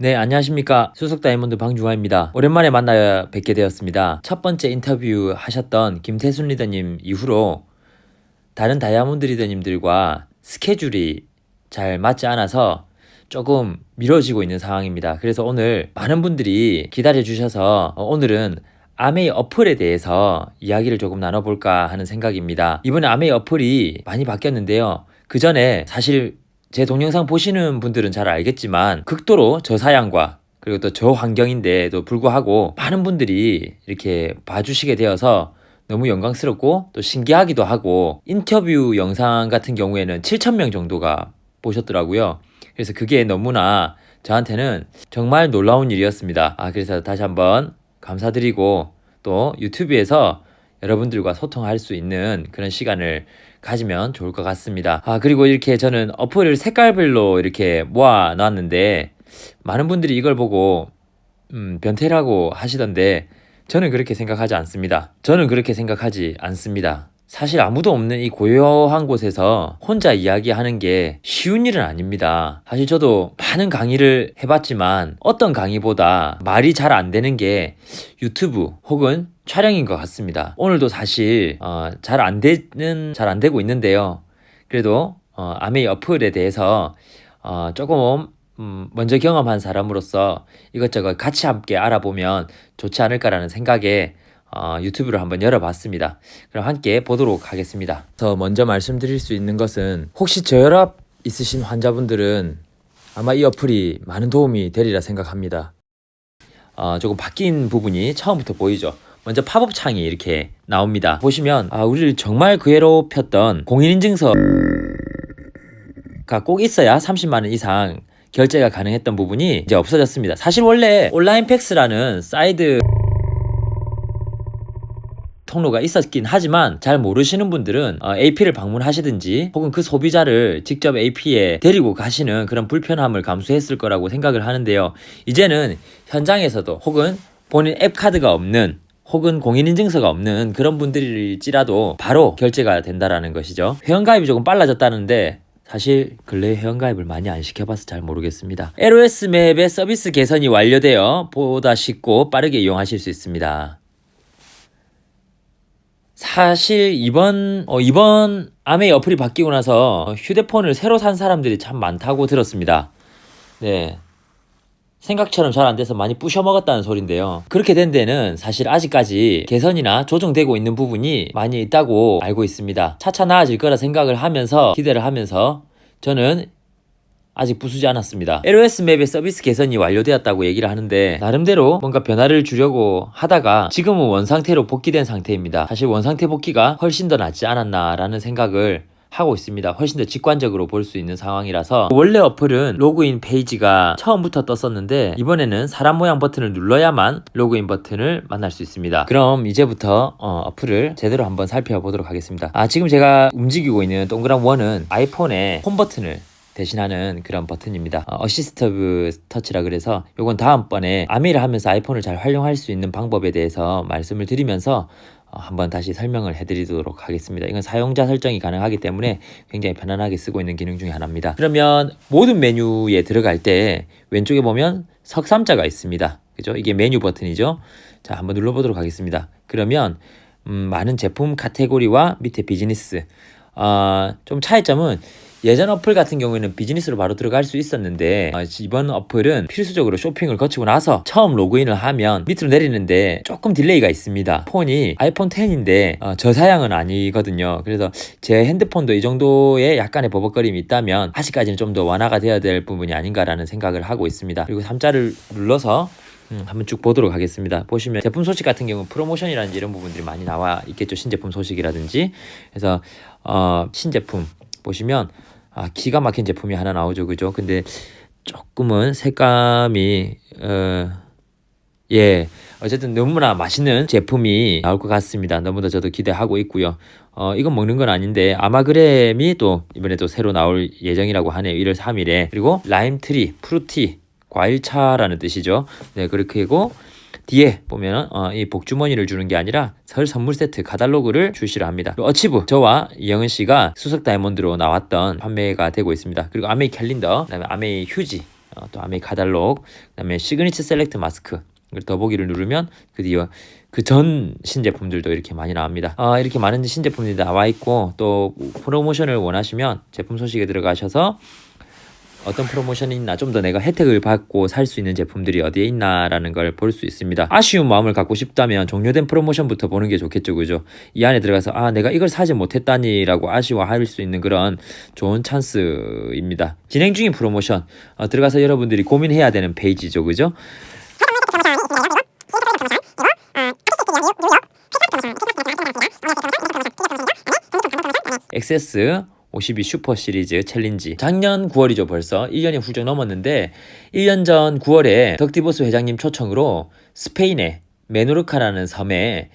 네, 안녕하십니까. 수석 다이아몬드 방중화입니다. 오랜만에 만나 뵙게 되었습니다. 첫 번째 인터뷰 하셨던 김태순 리더님 이후로 다른 다이아몬드 리더님들과 스케줄이 잘 맞지 않아서 조금 미뤄지고 있는 상황입니다. 그래서 오늘 많은 분들이 기다려 주셔서 오늘은 아메이 어플에 대해서 이야기를 조금 나눠볼까 하는 생각입니다. 이번에 아메이 어플이 많이 바뀌었는데요. 그 전에 사실 제 동영상 보시는 분들은 잘 알겠지만 극도로 저사양과 그리고 또 저환경인데도 불구하고 많은 분들이 이렇게 봐주시게 되어서 너무 영광스럽고 또 신기하기도 하고, 인터뷰 영상 같은 경우에는 7,000명 정도가 보셨더라고요. 그래서 그게 너무나 저한테는 정말 놀라운 일이었습니다. 그래서 다시 한번 감사드리고, 또 유튜브에서 여러분들과 소통할 수 있는 그런 시간을 가지면 좋을 것 같습니다. 그리고 이렇게 저는 어플을 색깔별로 이렇게 모아 놨는데 많은 분들이 이걸 보고 변태라고 하시던데 저는 그렇게 생각하지 않습니다. 저는 그렇게 생각하지 않습니다. 사실 아무도 없는 이 고요한 곳에서 혼자 이야기하는 게 쉬운 일은 아닙니다. 사실 저도 많은 강의를 해봤지만 어떤 강의보다 말이 잘 안 되는 게 유튜브 혹은 촬영인 것 같습니다. 오늘도 사실 잘 안 되고 있는데요. 그래도 아메이 어플에 대해서 조금 먼저 경험한 사람으로서 이것저것 같이 함께 알아보면 좋지 않을까라는 생각에 유튜브를 한번 열어봤습니다. 그럼 함께 보도록 하겠습니다. 먼저 말씀드릴 수 있는 것은, 혹시 저혈압 있으신 환자분들은 아마 이 어플이 많은 도움이 되리라 생각합니다. 조금 바뀐 부분이 처음부터 보이죠. 먼저 팝업 창이 이렇게 나옵니다. 보시면 우리를 정말 괴롭혔던 공인인증서가 꼭 있어야 30만 원 이상 결제가 가능했던 부분이 이제 없어졌습니다. 사실 원래 온라인 팩스라는 사이드 통로가 있었긴 하지만 잘 모르시는 분들은 AP를 방문하시든지 혹은 그 소비자를 직접 AP에 데리고 가시는 그런 불편함을 감수했을 거라고 생각을 하는데요. 이제는 현장에서도 혹은 본인 앱카드가 없는 혹은 공인인증서가 없는 그런 분들일지라도 바로 결제가 된다라는 것이죠. 회원가입이 조금 빨라졌다는데 사실 근래에 회원가입을 많이 안 시켜봐서 잘 모르겠습니다. LOS 맵의 서비스 개선이 완료되어 보다 쉽고 빠르게 이용하실 수 있습니다. 사실 이번 아메이 어플이 바뀌고 나서 휴대폰을 새로 산 사람들이 참 많다고 들었습니다. 네. 생각처럼 잘 안 돼서 많이 부셔 먹었다는 소린데요. 그렇게 된 데는 사실 아직까지 개선이나 조정되고 있는 부분이 많이 있다고 알고 있습니다. 차차 나아질 거라 생각을 하면서 기대를 하면서 저는 아직 부수지 않았습니다. LOS 맵의 서비스 개선이 완료되었다고 얘기를 하는데 나름대로 뭔가 변화를 주려고 하다가 지금은 원상태로 복귀된 상태입니다. 사실 원상태 복귀가 훨씬 더 낫지 않았나 라는 생각을 하고 있습니다. 훨씬 더 직관적으로 볼 수 있는 상황이라서. 원래 어플은 로그인 페이지가 처음부터 떴었는데 이번에는 사람 모양 버튼을 눌러야만 로그인 버튼을 만날 수 있습니다. 그럼 이제부터 어플을 제대로 한번 살펴보도록 하겠습니다. 지금 제가 움직이고 있는 동그란 원은 아이폰의 홈 버튼을 대신하는 그런 버튼입니다. 어시스티브 터치라 그래서 요건 다음번에 아메이를 하면서 아이폰을 잘 활용할 수 있는 방법에 대해서 말씀을 드리면서 한번 다시 설명을 해드리도록 하겠습니다. 이건 사용자 설정이 가능하기 때문에 굉장히 편안하게 쓰고 있는 기능 중에 하나입니다. 그러면 모든 메뉴에 들어갈 때 왼쪽에 보면 석삼자가 있습니다. 그죠? 이게 메뉴 버튼이죠. 자, 한번 눌러보도록 하겠습니다. 그러면 많은 제품 카테고리와 밑에 비즈니스. 좀 차이점은 예전 어플 같은 경우에는 비즈니스로 바로 들어갈 수 있었는데 이번 어플은 필수적으로 쇼핑을 거치고 나서 처음 로그인을 하면 밑으로 내리는데 조금 딜레이가 있습니다. 폰이 아이폰 10인데 저사양은 아니거든요. 그래서 제 핸드폰도 이 정도의 약간의 버벅거림이 있다면 아직까지는 좀 더 완화가 되어야 될 부분이 아닌가라는 생각을 하고 있습니다. 그리고 3자를 눌러서 한번 쭉 보도록 하겠습니다. 보시면 제품 소식 같은 경우 프로모션이라든지 이런 부분들이 많이 나와 있겠죠. 신제품 소식이라든지. 그래서 신제품 보시면 기가 막힌 제품이 하나 나오죠. 그죠? 근데 조금은 색감이 어쨌든 너무나 맛있는 제품이 나올 것 같습니다. 너무나 저도 기대하고 있고요. 이건 먹는 건 아닌데 아마그램이 또 이번에 또 새로 나올 예정이라고 하네요. 1월 3일에. 그리고 라임트리, 프루티, 과일차라는 뜻이죠. 네, 그렇게 하고 뒤에 보면 이 복주머니를 주는 게 아니라 설 선물 세트 카탈로그를 출시를 합니다. 어치브, 저와 이영은 씨가 수석 다이아몬드로 나왔던 판매가 되고 있습니다. 그리고 아메이 캘린더, 그다음에 아메이 휴지, 또 아메 카달록, 그다음에 시그니처 셀렉트 마스크, 더보기를 누르면 드디어 그 전 신제품들도 이렇게 많이 나옵니다. 이렇게 많은 신제품들이 나와 있고, 또 프로모션을 원하시면 제품 소식에 들어가셔서 어떤 프로모션이 있나, 좀 더 내가 혜택을 받고 살 수 있는 제품들이 어디에 있나라는 걸 볼 수 있습니다. 아쉬운 마음을 갖고 싶다면 종료된 프로모션부터 보는 게 좋겠죠, 그죠? 이 안에 들어가서 내가 이걸 사지 못했다니 라고 아쉬워할 수 있는 그런 좋은 찬스입니다. 진행 중인 프로모션 들어가서 여러분들이 고민해야 되는 페이지죠, 그죠? 엑세스 52 슈퍼 시리즈 챌린지, 작년 9월이죠. 벌써 1년이 훌쩍 넘었는데, 1년 전 9월에 덕디보스 회장님 초청으로 스페인의 메노르카라는 섬에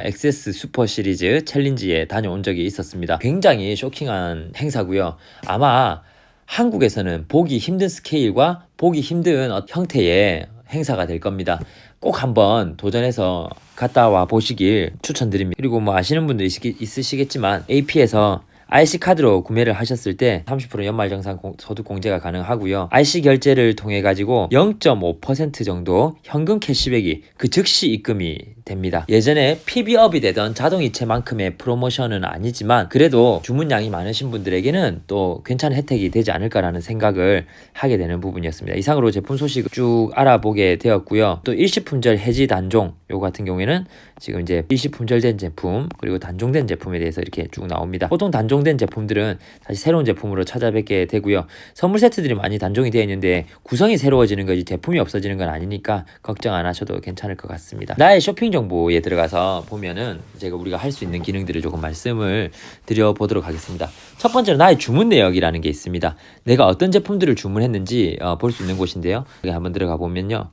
엑세스 슈퍼 시리즈 챌린지에 다녀온 적이 있었습니다. 굉장히 쇼킹한 행사고요. 아마 한국에서는 보기 힘든 스케일과 보기 힘든 형태의 행사가 될 겁니다. 꼭 한번 도전해서 갔다 와 보시길 추천드립니다. 그리고 뭐 아시는 분도 있으시겠지만 AP에서 IC 카드로 구매를 하셨을 때 30% 연말정산 소득 공제가 가능하고요. IC 결제를 통해 가지고 0.5% 정도 현금 캐시백이 즉시 입금이 됩니다. 예전에 PB업이 되던 자동이체만큼의 프로모션은 아니지만 그래도 주문량이 많으신 분들에게는 또 괜찮은 혜택이 되지 않을까라는 생각을 하게 되는 부분이었습니다. 이상으로 제품 소식을 쭉 알아보게 되었고요. 또 일시품절 해지 단종, 요거 같은 경우에는 지금 이제 일시품절된 제품 그리고 단종된 제품에 대해서 이렇게 쭉 나옵니다. 보통 단종된 제품들은 다시 새로운 제품으로 찾아뵙게 되고요. 선물 세트들이 많이 단종이 되어 있는데 구성이 새로워지는 거지 제품이 없어지는 건 아니니까 걱정 안 하셔도 괜찮을 것 같습니다. 나의 쇼핑 정보에 들어가서 보면은 우리가 할 수 있는 기능들을 조금 말씀을 드려보도록 하겠습니다. 첫 번째로 나의 주문 내역이라는 게 있습니다. 내가 어떤 제품들을 주문했는지 볼 수 있는 곳인데요. 여기 한번 들어가 보면요.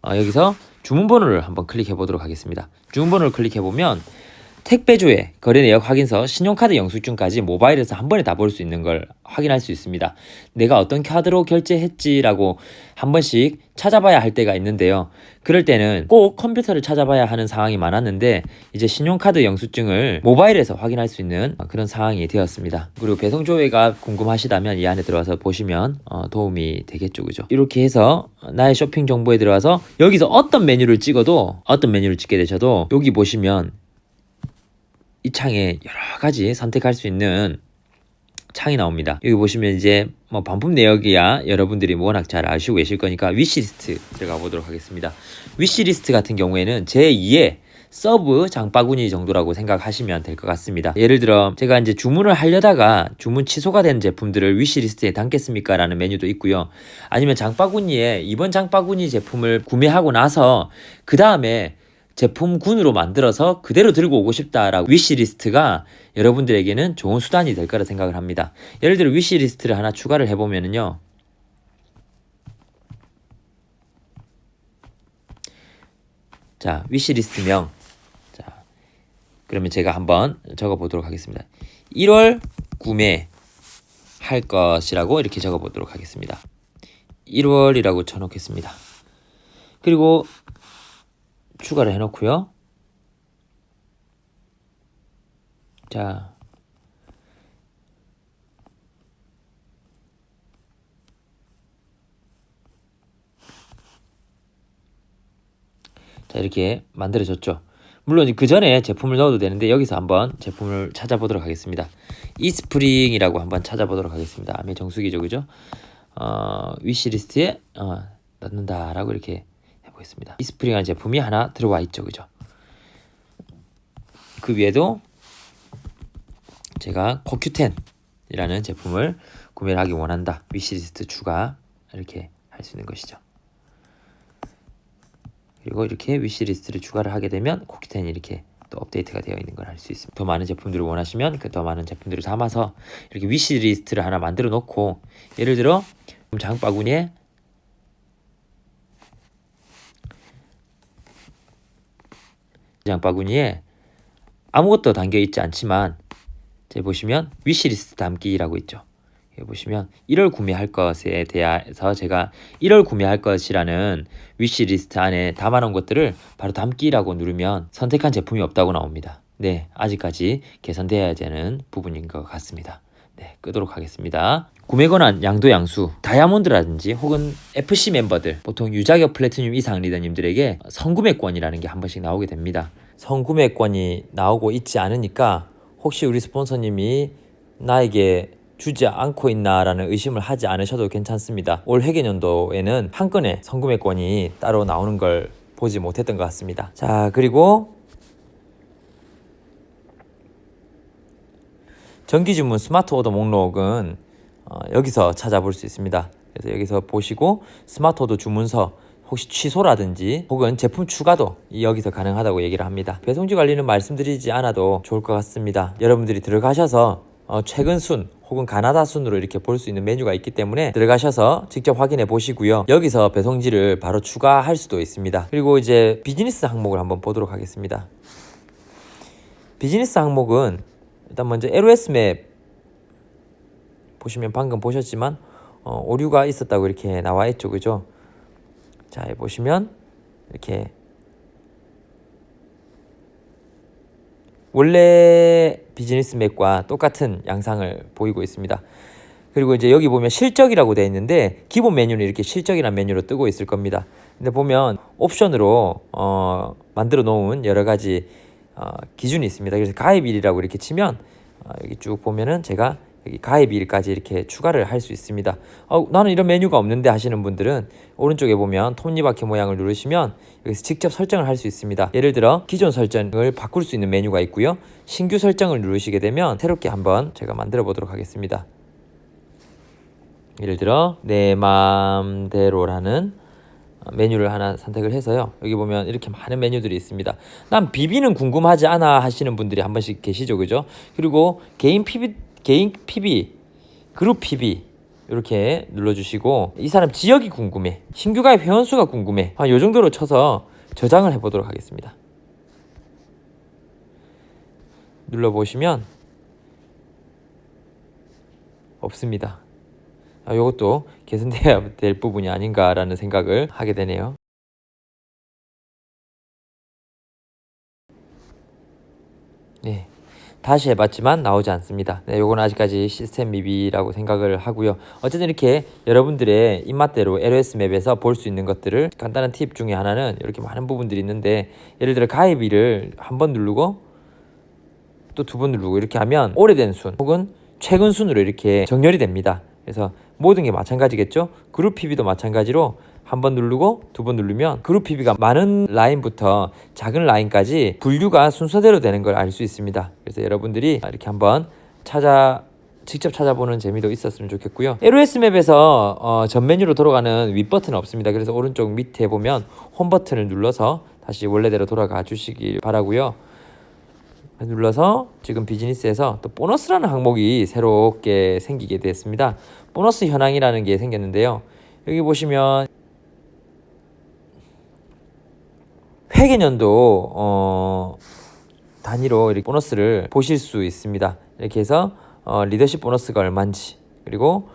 여기서 주문번호를 한번 클릭해 보도록 하겠습니다. 주문번호를 클릭해 보면 택배조회, 거래 내역 확인서, 신용카드 영수증까지 모바일에서 한 번에 다 볼 수 있는 걸 확인할 수 있습니다. 내가 어떤 카드로 결제했지라고 한 번씩 찾아봐야 할 때가 있는데요. 그럴 때는 꼭 컴퓨터를 찾아봐야 하는 상황이 많았는데 이제 신용카드 영수증을 모바일에서 확인할 수 있는 그런 상황이 되었습니다. 그리고 배송조회가 궁금하시다면 이 안에 들어와서 보시면 도움이 되겠죠, 그죠? 이렇게 해서 나의 쇼핑 정보에 들어와서 여기서 어떤 메뉴를 찍게 되셔도 여기 보시면 이 창에 여러 가지 선택할 수 있는 창이 나옵니다. 여기 보시면 이제 반품 내역이야 여러분들이 워낙 잘 아시고 계실 거니까 위시리스트 들어가 보도록 하겠습니다. 위시리스트 같은 경우에는 제2의 서브 장바구니 정도라고 생각하시면 될 것 같습니다. 예를 들어 제가 이제 주문을 하려다가 주문 취소가 된 제품들을 위시리스트에 담겠습니까? 라는 메뉴도 있고요. 아니면 장바구니에 이번 장바구니 제품을 구매하고 나서 그 다음에 제품군으로 만들어서 그대로 들고 오고 싶다라고 위시리스트가 여러분들에게는 좋은 수단이 될 거라 생각을 합니다. 예를 들어 위시리스트를 하나 추가를 해보면은요. 자, 위시리스트명. 자, 그러면 제가 한번 적어 보도록 하겠습니다. 1월 구매할 것이라고 이렇게 적어 보도록 하겠습니다. 1월이라고 쳐놓겠습니다. 그리고 추가를 해놓고요. 자, 이렇게 만들어졌죠. 물론 그 전에 제품을 넣어도 되는데 여기서 한번 제품을 찾아보도록 하겠습니다. 이스프링이라고 한번 찾아보도록 하겠습니다. 아메 정수기죠, 그죠? 위시리스트에 넣는다라고 이렇게 해보겠습니다. 이스프링이라는 제품이 하나 들어와 있죠, 그죠? 그 위에도 제가 코큐텐이라는 제품을 구매를 하기 원한다. 위시리스트 추가 이렇게 할 수 있는 것이죠. 그리고 이렇게 위시리스트를 추가를 하게 되면 코큐텐이 이렇게 또 업데이트가 되어 있는 걸 알 수 있습니다. 더 많은 제품들을 원하시면 그 더 많은 제품들을 담아서 이렇게 위시리스트를 하나 만들어 놓고 예를 들어 장바구니에 아무것도 담겨 있지 않지만 제 보시면 위시리스트 담기라고 있죠. 여기 보시면 1월 구매할 것에 대해서 제가 1월 구매할 것이라는 위시리스트 안에 담아놓은 것들을 바로 담기라고 누르면 선택한 제품이 없다고 나옵니다. 네, 아직까지 개선되어야 되는 부분인 것 같습니다. 네, 끄도록 하겠습니다. 구매 권한 양도 양수, 다이아몬드라든지 혹은 FC 멤버들, 보통 유자격 플래티늄 이상 리더님들에게 선구매권이라는 게 한 번씩 나오게 됩니다. 선구매권이 나오고 있지 않으니까 혹시 우리 스폰서님이 나에게 주지 않고 있나라는 의심을 하지 않으셔도 괜찮습니다. 올 회계연도에는 한 건의 선구매권이 따로 나오는 걸 보지 못했던 것 같습니다. 자, 그리고 정기주문 스마트 오더 목록은 여기서 찾아볼 수 있습니다. 그래서 여기서 보시고 스마트 오더 주문서 혹시 취소라든지 혹은 제품 추가도 여기서 가능하다고 얘기를 합니다. 배송지 관리는 말씀드리지 않아도 좋을 것 같습니다. 여러분들이 들어가셔서 최근 순 혹은 가나다 순으로 이렇게 볼 수 있는 메뉴가 있기 때문에 들어가셔서 직접 확인해 보시고요. 여기서 배송지를 바로 추가할 수도 있습니다. 그리고 이제 비즈니스 항목을 한번 보도록 하겠습니다. 비즈니스 항목은 일단 먼저 LOS 맵 보시면 방금 보셨지만 오류가 있었다고 이렇게 나와 있죠, 그죠? 자, 보시면 이렇게 원래 비즈니스 맵과 똑같은 양상을 보이고 있습니다. 그리고 이제 여기 보면 실적이라고 되어 있는데 기본 메뉴는 이렇게 실적이라는 메뉴로 뜨고 있을 겁니다. 근데 보면 옵션으로 만들어 놓은 여러 가지 기준이 있습니다. 그래서 가입일이라고 이렇게 치면 여기 쭉 보면은 제가 여기 가입일까지 이렇게 추가를 할 수 있습니다. 나는 이런 메뉴가 없는데 하시는 분들은 오른쪽에 보면 톱니바퀴 모양을 누르시면 여기서 직접 설정을 할 수 있습니다. 예를 들어 기존 설정을 바꿀 수 있는 메뉴가 있고요. 신규 설정을 누르시게 되면 새롭게 한번 제가 만들어 보도록 하겠습니다. 예를 들어 내 맘대로라는 메뉴를 하나 선택을 해서요. 여기 보면 이렇게 많은 메뉴들이 있습니다. 난 비비는 궁금하지 않아 하시는 분들이 한 번씩 계시죠, 그죠? 그리고 개인 PB, 그룹 PB 이렇게 눌러주시고 이 사람 지역이 궁금해, 신규 가입 회원수가 궁금해, 요 정도로 쳐서 저장을 해보도록 하겠습니다. 눌러보시면 없습니다. 이것도 개선돼야 될 부분이 아닌가라는 생각을 하게 되네요. 네, 다시 해봤지만 나오지 않습니다. 네, 요건 아직까지 시스템 미비라고 생각을 하고요. 어쨌든 이렇게 여러분들의 입맛대로 LOS 맵에서 볼 수 있는 것들을 간단한 팁 중에 하나는 이렇게 많은 부분들이 있는데, 예를 들어 가입일을 한 번 누르고 또 두 번 누르고 이렇게 하면 오래된 순 혹은 최근 순으로 이렇게 정렬이 됩니다. 그래서 모든 게 마찬가지겠죠. 그룹 PB도 마찬가지로 한 번 누르고 두 번 누르면 그룹 PB가 많은 라인부터 작은 라인까지 분류가 순서대로 되는 걸 알 수 있습니다. 그래서 여러분들이 이렇게 한번 직접 찾아보는 재미도 있었으면 좋겠고요. LOS 맵에서 전 메뉴로 돌아가는 윗 버튼은 없습니다. 그래서 오른쪽 밑에 보면 홈 버튼을 눌러서 다시 원래대로 돌아가 주시길 바라고요. 눌러서 지금 비즈니스에서 또 보너스라는 항목이 새롭게 생기게 됐습니다. 보너스 현황이라는 게 생겼는데요. 여기 보시면 회계년도 단위로 이렇게 보너스를 보실 수 있습니다. 이렇게 해서 리더십 보너스가 얼마인지, 그리고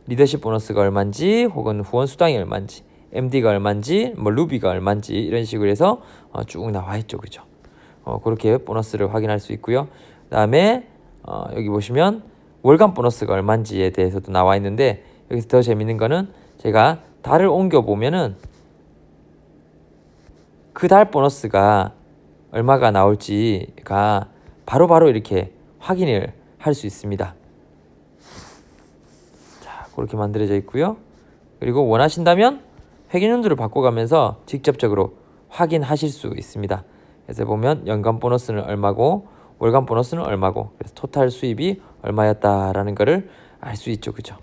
리더십 보너스가 얼마인지 혹은 후원 수당이 얼마인지, MD가 얼마인지, 루비가 얼마인지 이런 식으로 해서 쭉 나와 있죠, 그죠? 그렇게 보너스를 확인할 수 있고요. 그 다음에 여기 보시면 월간 보너스가 얼마인지에 대해서도 나와 있는데, 여기서 더 재밌는 거는 제가 달을 옮겨 보면은 그 달 보너스가 얼마가 나올지가 바로바로 이렇게 확인을 할 수 있습니다. 자, 그렇게 만들어져 있고요. 그리고 원하신다면 회계연도를 바꿔가면서 직접적으로 확인하실 수 있습니다. 그래서 보면 연간 보너스는 얼마고 월간 보너스는 얼마고, 그래서 토탈 수입이 얼마였다라는 거를 알 수 있죠, 그죠?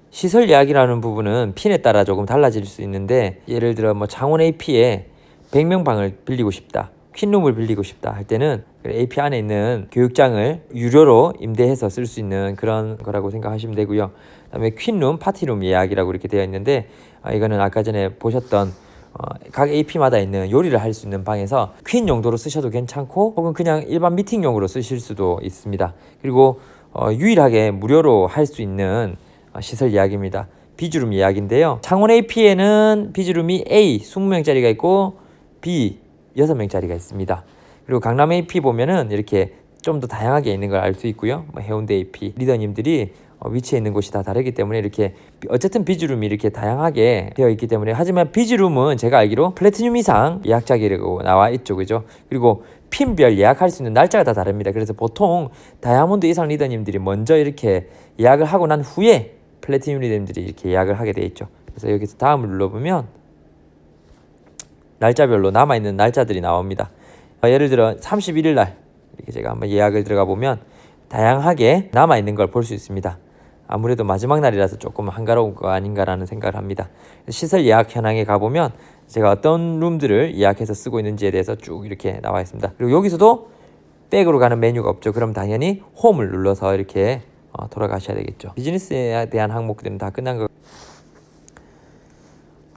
시설 예약이라는 부분은 핀에 따라 조금 달라질 수 있는데, 예를 들어 장원 AP에 100명 방을 빌리고 싶다, 퀸룸을 빌리고 싶다 할 때는 AP 안에 있는 교육장을 유료로 임대해서 쓸 수 있는 그런 거라고 생각하시면 되고요. 그다음에 퀸룸, 파티룸 예약이라고 이렇게 되어 있는데, 이거는 아까 전에 보셨던 각 AP마다 있는 요리를 할 수 있는 방에서 퀸 용도로 쓰셔도 괜찮고 혹은 그냥 일반 미팅용으로 쓰실 수도 있습니다. 그리고 유일하게 무료로 할 수 있는 시설 예약입니다. 비주룸 예약인데요. 창원 AP에는 비주룸이 A 20명짜리가 있고 B 6명짜리가 있습니다. 그리고 강남 AP 보면은 이렇게 좀 더 다양하게 있는 걸 알 수 있고요. 뭐 해운대 AP 리더님들이 위치해 있는 곳이 다 다르기 때문에 이렇게 어쨌든 비즈룸이 이렇게 다양하게 되어 있기 때문에, 하지만 비즈룸은 제가 알기로 플래티늄 이상 예약자기라고 나와 있죠, 그죠? 그리고 핀별 예약할 수 있는 날짜가 다 다릅니다. 그래서 보통 다이아몬드 이상 리더님들이 먼저 이렇게 예약을 하고 난 후에 플래티늄 리더님들이 이렇게 예약을 하게 돼 있죠. 그래서 여기서 다음을 눌러보면 날짜별로 남아있는 날짜들이 나옵니다. 예를 들어 31일 날 이렇게 제가 한번 예약을 들어가 보면 다양하게 남아있는 걸 볼 수 있습니다. 아무래도 마지막 날이라서 조금 한가로운 거 아닌가라는 생각을 합니다. 시설 예약 현황에 가보면 제가 어떤 룸들을 예약해서 쓰고 있는지에 대해서 쭉 이렇게 나와 있습니다. 그리고 여기서도 백으로 가는 메뉴가 없죠. 그럼 당연히 홈을 눌러서 이렇게 돌아가셔야 되겠죠. 비즈니스에 대한 항목들은 다 끝난 거.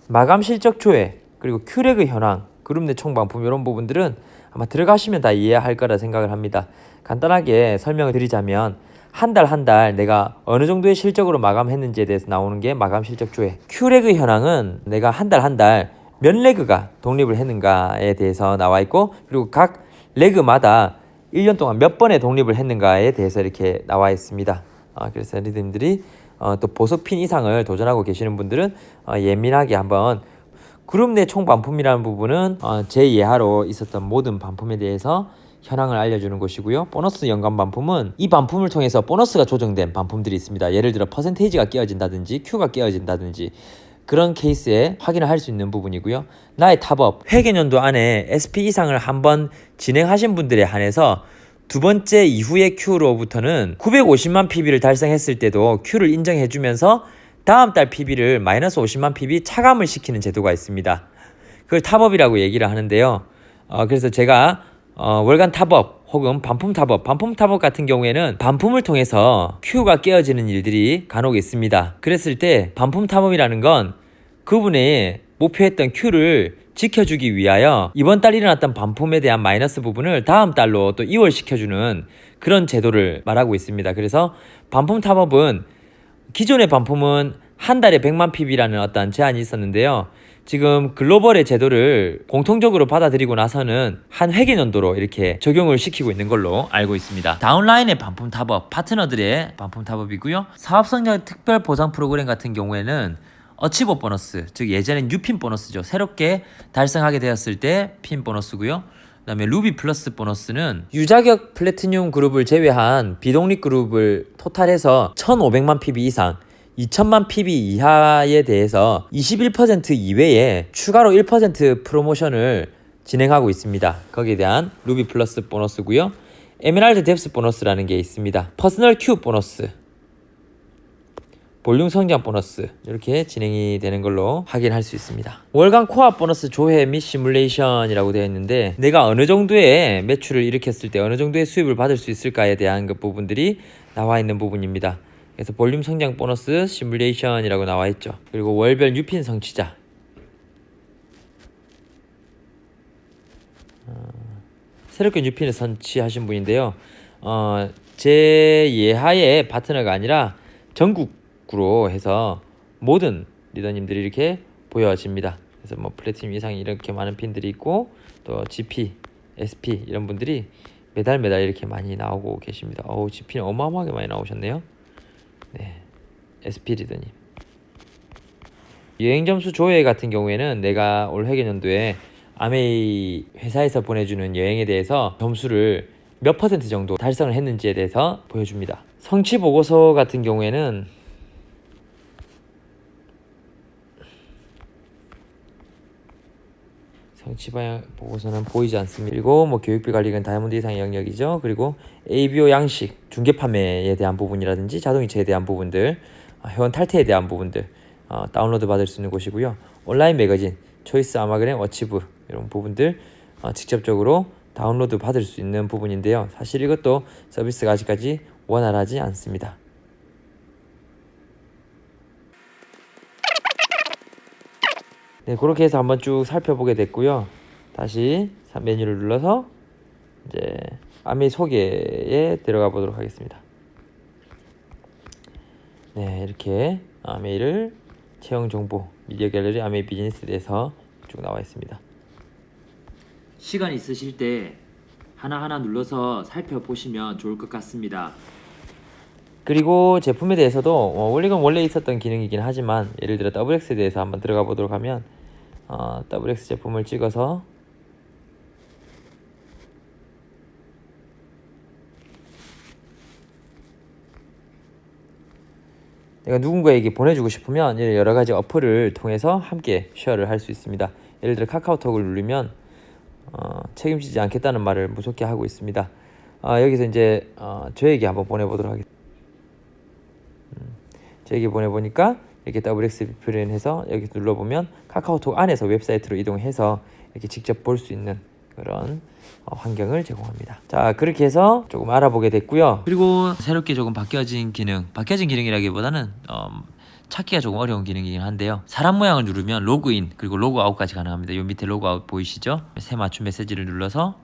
마감 실적 조회, 그리고 큐레그 현황, 그룹 내 총방품 이런 부분들은 아마 들어가시면 다 이해할 거라 생각을 합니다. 간단하게 설명을 드리자면 한 달 내가 어느 정도의 실적으로 마감했는지에 대해서 나오는 게 마감 실적 조회. 큐레그 현황은 내가 한 달 몇 레그가 독립을 했는가에 대해서 나와 있고, 그리고 각 레그마다 1년 동안 몇 번의 독립을 했는가에 대해서 이렇게 나와 있습니다. 그래서 리더님들이 또 보석핀 이상을 도전하고 계시는 분들은 예민하게 한번 그룹 내 총 반품이라는 부분은 제 예하로 있었던 모든 반품에 대해서 현황을 알려주는 것이고요. 보너스 연간 반품은 이 반품을 통해서 보너스가 조정된 반품들이 있습니다. 예를 들어 퍼센테이지가 끼어진다든지 큐가 끼어진다든지 그런 케이스에 확인을 할 수 있는 부분이고요. 나의 탑업, 회계연도 안에 SP 이상을 한번 진행하신 분들에 한해서 두 번째 이후의 큐로부터는 950만 PB를 달성했을 때도 큐를 인정해주면서 다음 달 PB를 마이너스 50만 PB 차감을 시키는 제도가 있습니다. 그걸 탑업이라고 얘기를 하는데요. 그래서 제가 월간 탑업 혹은 반품 탑업 같은 경우에는 반품을 통해서 큐가 깨어지는 일들이 간혹 있습니다. 그랬을 때 반품 탑업이라는 건 그분의 목표했던 큐를 지켜주기 위하여 이번 달 일어났던 반품에 대한 마이너스 부분을 다음 달로 또 이월시켜주는 그런 제도를 말하고 있습니다. 그래서 반품 탑업은 기존의 반품은 한 달에 100만 PB라는 어떤 제한이 있었는데요. 지금 글로벌의 제도를 공통적으로 받아들이고 나서는 한 회계연도로 이렇게 적용을 시키고 있는 걸로 알고 있습니다. 다운라인의 반품 탑업, 파트너들의 반품 탑업이고요. 사업성장 특별 보상 프로그램 같은 경우에는 어치버 보너스, 즉 예전엔 뉴핀 보너스죠. 새롭게 달성하게 되었을 때 핀 보너스고요. 그 다음에 루비 플러스 보너스는 유자격 플래티늄 그룹을 제외한 비독립 그룹을 토탈해서 1500만 PB 이상 2000만 PB 이하에 대해서 21% 이외에 추가로 1% 프로모션을 진행하고 있습니다. 거기에 대한 루비 플러스 보너스고요. 에메랄드 뎁스 보너스라는 게 있습니다. 퍼스널 큐 보너스, 볼륨 성장 보너스 이렇게 진행이 되는 걸로 확인할 수 있습니다. 월간 코어 보너스 조회 및 시뮬레이션이라고 되어 있는데 내가 어느 정도의 매출을 일으켰을 때 어느 정도의 수입을 받을 수 있을까에 대한 그 부분들이 나와 있는 부분입니다. 그래서 볼륨 성장 보너스 시뮬레이션이라고 나와 있죠. 그리고 월별 뉴핀 성취자, 새롭게 뉴핀을 선취하신 분인데요. 제 예하의 파트너가 아니라 전국으로 해서 모든 리더님들이 이렇게 보여집니다. 그래서 뭐 플래티늄 이상이 이렇게 많은 핀들이 있고 또 GP, SP 이런 분들이 매달 이렇게 많이 나오고 계십니다. GP는 어마어마하게 많이 나오셨네요. 네, SP 리더님. 여행 점수 조회 같은 경우에는 내가 올 회계연도에 아메이 회사에서 보내주는 여행에 대해서 점수를 몇 퍼센트 정도 달성을 했는지에 대해서 보여줍니다. 성취 보고서 같은 경우에는 성취 보고서는 보이지 않습니다. 그리고 뭐 교육비 관리는 다이아몬드 이상의 영역이죠. 그리고 ABO 양식, 중개 판매에 대한 부분이라든지 자동이체에 대한 부분들, 회원 탈퇴에 대한 부분들 다운로드 받을 수 있는 곳이고요. 온라인 매거진, 초이스 아마그램, 어치브 이런 부분들 직접적으로 다운로드 받을 수 있는 부분인데요. 사실 이것도 서비스가 아직까지 원활하지 않습니다. 네, 그렇게 해서 한번 쭉 살펴보게 됐고요. 다시 메뉴를 눌러서 이제 아메이 소개에 들어가 보도록 하겠습니다. 네, 이렇게 아메이를 채용 정보, 미디어 갤러리, 아메이 비즈니스에 대해서 쭉 나와 있습니다. 시간 있으실 때 하나하나 눌러서 살펴보시면 좋을 것 같습니다. 그리고 제품에 대해서도 이건 원래 있었던 기능이긴 하지만 예를 들어 WX에 대해서 한번 들어가 보도록 하면 WX 제품을 찍어서 내가 누군가에게 보내주고 싶으면 여러 가지 어플을 통해서 함께 쉐어를 할 수 있습니다. 예를 들어 카카오톡을 누르면 책임지지 않겠다는 말을 무섭게 하고 있습니다. 여기서 이제 저에게 한번 보내보도록 하겠습니다. 저에게 보내보니까 이렇게 WX 표현해서 여기 눌러보면 카카오톡 안에서 웹사이트로 이동해서 이렇게 직접 볼 수 있는 그런 환경을 제공합니다. 자, 그렇게 해서 조금 알아보게 됐고요. 그리고 새롭게 조금 바뀌어진 기능이라기보다는 찾기가 조금 어려운 기능이긴 한데요. 사람 모양을 누르면 로그인 그리고 로그아웃까지 가능합니다. 이 밑에 로그아웃 보이시죠? 새 맞춤 메시지를 눌러서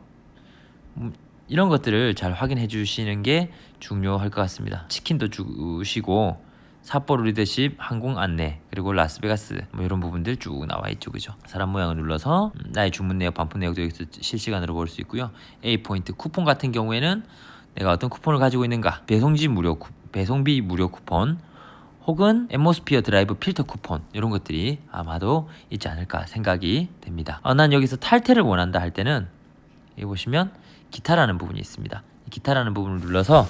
이런 것들을 잘 확인해 주시는 게 중요할 것 같습니다. 치킨도 주시고 삿포로 리더십, 항공 안내, 그리고 라스베가스 이런 부분들 쭉 나와 있죠, 그죠? 사람 모양을 눌러서 나의 주문 내역, 반품 내역도 여기서 실시간으로 볼 수 있고요. A포인트 쿠폰 같은 경우에는 내가 어떤 쿠폰을 가지고 있는가, 배송비 무료 쿠폰, 혹은 앰모스피어 드라이브 필터 쿠폰 이런 것들이 아마도 있지 않을까 생각이 됩니다. 난 여기서 탈퇴를 원한다 할 때는 여기 보시면 기타라는 부분이 있습니다. 이 기타라는 부분을 눌러서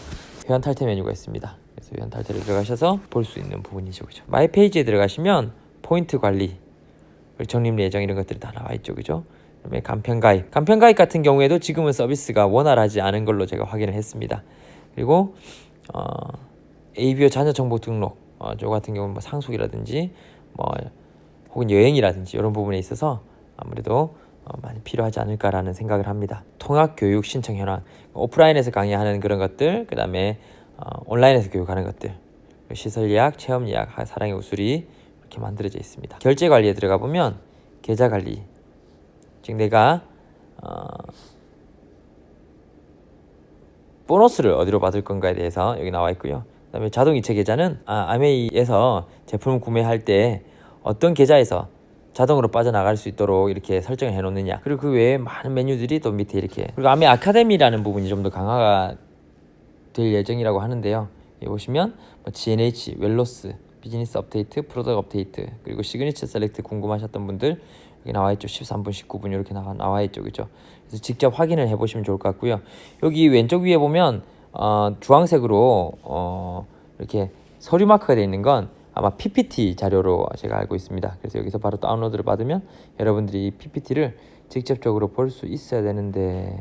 회원 탈퇴 메뉴가 있습니다. 그래서 회원 탈퇴를 들어가셔서 볼 수 있는 부분이죠, 그죠? 마이 페이지에 들어가시면 포인트 관리, 적립 예정 이런 것들이 다 나와 있죠, 그죠? 그다음에 간편 가입 같은 경우에도 지금은 서비스가 원활하지 않은 걸로 제가 확인을 했습니다. 그리고 ABO 자녀 정보 등록, 저 같은 경우는 상속이라든지 혹은 여행이라든지 이런 부분에 있어서 아무래도 많이 필요하지 않을까라는 생각을 합니다. 통학 교육 신청 현황, 오프라인에서 강의하는 그런 것들, 그 다음에 온라인에서 교육하는 것들, 시설 예약, 체험 예약, 사랑의 우수리 이렇게 만들어져 있습니다. 결제 관리에 들어가 보면 계좌 관리, 즉 내가 보너스를 어디로 받을 건가에 대해서 여기 나와 있고요. 그 다음에 자동이체 계좌는 아메이에서 제품을 구매할 때 어떤 계좌에서 자동으로 빠져나갈 수 있도록 이렇게 설정을 해놓느냐, 그리고 그 외에 많은 메뉴들이 또 밑에 이렇게, 그리고 아메 아카데미라는 부분이 좀 더 강화가 될 예정이라고 하는데요. 여기 보시면 GNH, 웰로스, 비즈니스 업데이트, 프로덕트 업데이트, 그리고 시그니처 셀렉트 궁금하셨던 분들 여기 나와 있죠. 13분, 19분 이렇게 나와 있죠, 그죠? 그래서 직접 확인을 해보시면 좋을 것 같고요. 여기 왼쪽 위에 보면 주황색으로 이렇게 서류 마크가 되어 있는 건 아마 PPT 자료로 제가 알고 있습니다. 그래서 여기서 바로 다운로드를 받으면 여러분들이 PPT를 직접적으로 볼 수 있어야 되는데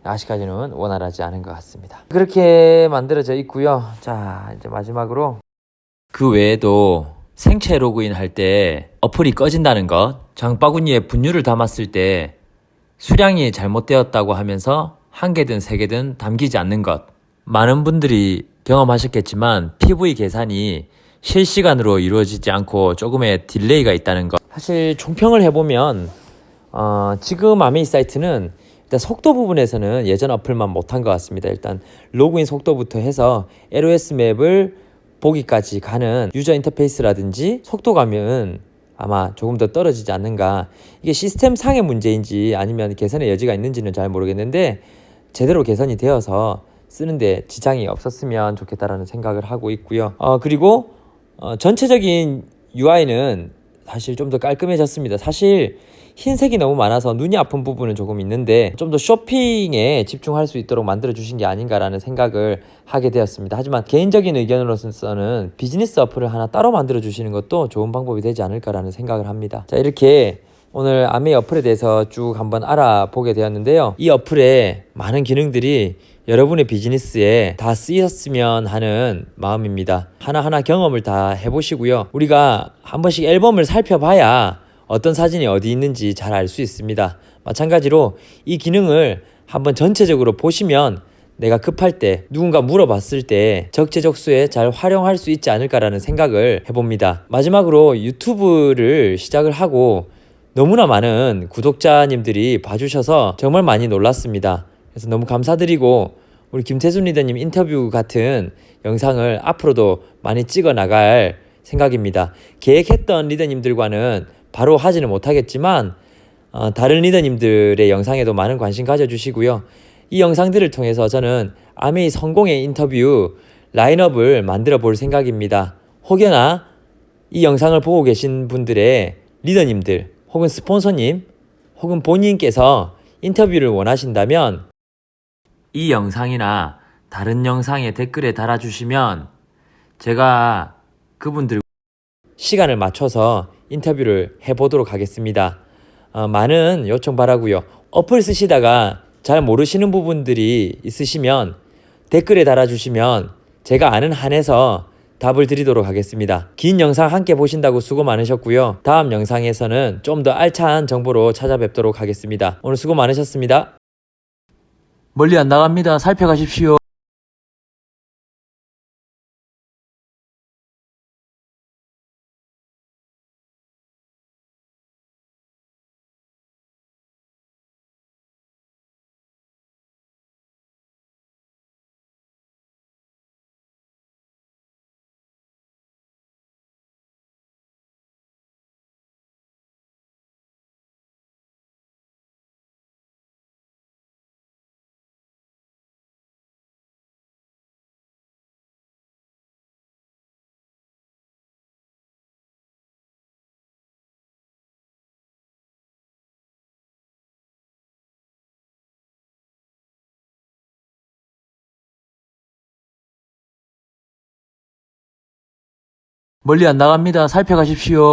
아직까지는 원활하지 않은 것 같습니다. 그렇게 만들어져 있고요. 자, 이제 마지막으로 그 외에도 생체 로그인 할 때 어플이 꺼진다는 것, 장바구니에 분유를 담았을 때 수량이 잘못되었다고 하면서 한 개든 세 개든 담기지 않는 것, 많은 분들이 경험하셨겠지만 PV 계산이 실시간으로 이루어지지 않고 조금의 딜레이가 있다는 것. 사실 총평을 해보면 지금 아메이 사이트는 일단 속도 부분에서는 예전 어플만 못한 것 같습니다. 일단 로그인 속도부터 해서 LOS 맵을 보기까지 가는 유저 인터페이스라든지 속도감은 아마 조금 더 떨어지지 않는가. 이게 시스템 상의 문제인지 아니면 개선의 여지가 있는지는 잘 모르겠는데 제대로 개선이 되어서 쓰는데 지장이 없었으면 좋겠다라는 생각을 하고 있고요. 그리고 전체적인 UI는 사실 좀 더 깔끔해졌습니다. 사실 흰색이 너무 많아서 눈이 아픈 부분은 조금 있는데 좀 더 쇼핑에 집중할 수 있도록 만들어 주신 게 아닌가라는 생각을 하게 되었습니다. 하지만 개인적인 의견으로서는 비즈니스 어플을 하나 따로 만들어 주시는 것도 좋은 방법이 되지 않을까라는 생각을 합니다. 자, 이렇게 오늘 아메이 어플에 대해서 쭉 한번 알아보게 되었는데요. 이 어플에 많은 기능들이 여러분의 비즈니스에 다 쓰였으면 하는 마음입니다. 하나하나 경험을 다 해보시고요. 우리가 한 번씩 앨범을 살펴봐야 어떤 사진이 어디 있는지 잘 알 수 있습니다. 마찬가지로 이 기능을 한번 전체적으로 보시면 내가 급할 때 누군가 물어봤을 때 적재적소에 잘 활용할 수 있지 않을까라는 생각을 해봅니다. 마지막으로 유튜브를 시작을 하고 너무나 많은 구독자님들이 봐주셔서 정말 많이 놀랐습니다. 그래서 너무 감사드리고 우리 김태순 리더님 인터뷰 같은 영상을 앞으로도 많이 찍어 나갈 생각입니다. 계획했던 리더님들과는 바로 하지는 못하겠지만 다른 리더님들의 영상에도 많은 관심 가져주시고요. 이 영상들을 통해서 저는 아메이 성공의 인터뷰 라인업을 만들어 볼 생각입니다. 혹여나 이 영상을 보고 계신 분들의 리더님들 혹은 스폰서님 혹은 본인께서 인터뷰를 원하신다면 이 영상이나 다른 영상에 댓글에 달아주시면 제가 그분들 시간을 맞춰서 인터뷰를 해보도록 하겠습니다. 많은 요청 바라고요. 어플 쓰시다가 잘 모르시는 부분들이 있으시면 댓글에 달아주시면 제가 아는 한에서 답을 드리도록 하겠습니다. 긴 영상 함께 보신다고 수고 많으셨고요. 다음 영상에서는 좀 더 알찬 정보로 찾아뵙도록 하겠습니다. 오늘 수고 많으셨습니다. 멀리 안 나갑니다. 살펴가십시오. 멀리 안 나갑니다. 살펴가십시오.